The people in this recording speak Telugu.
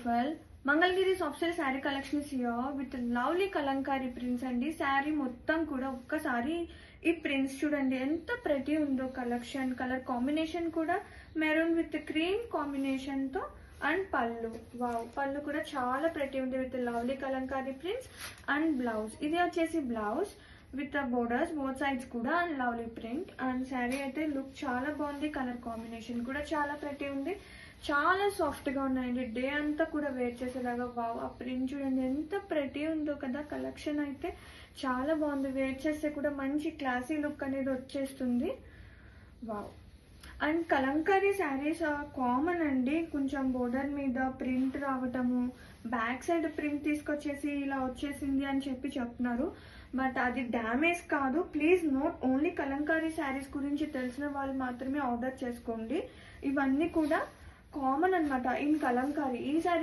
Well, Mangalgiri soft silk saree collection is here with lovely Kalamkari prints అండి. శారీ మొత్తం కూడా ఒక్కసారి ఈ ప్రింట్స్ చూడండి ఎంత ప్రతి ఉందో. కలర్ కాంబినేషన్ కూడా మెరూన్ విత్ క్రీమ్ కాంబినేషన్ తో అండ్ పళ్ళు పళ్ళు కూడా చాలా ప్రతి ఉంది with lovely kalamkari prints and blouse. ఇది వచ్చేసి blouse with borders both sides కూడా and lovely print and sari అయితే లుక్ చాలా బాగుంది. కలర్ కాంబినేషన్ కూడా చాలా ప్రతి ఉంది. చాలా సాఫ్ట్ గా ఉన్నాయండి. డే అంతా కూడా వేర్ చేసేలాగా. ఆ ప్రింట్ చూడండి ఎంత ప్రతి ఉందో కదా. కలెక్షన్ అయితే చాలా బాగుంది. వేర్ చేస్తే కూడా మంచి క్లాసీ లుక్ అనేది వచ్చేస్తుంది. అండ్ కలంకారీ శారీస్ కామన్ అండి. కొంచెం బోర్డర్ మీద ప్రింట్ రావటము, బ్యాక్ సైడ్ ప్రింట్ తీసుకొచ్చేసి ఇలా వచ్చేసింది అని చెప్తున్నారు. బట్ అది డ్యామేజ్ కాదు. Please note, only Kalamkari saris గురించి తెలిసిన వాళ్ళు మాత్రమే ఆర్డర్ చేసుకోండి. ఇవన్నీ కూడా కామన్ అన్నమాట ఇన్ కలంకారీ. ఈ శారీ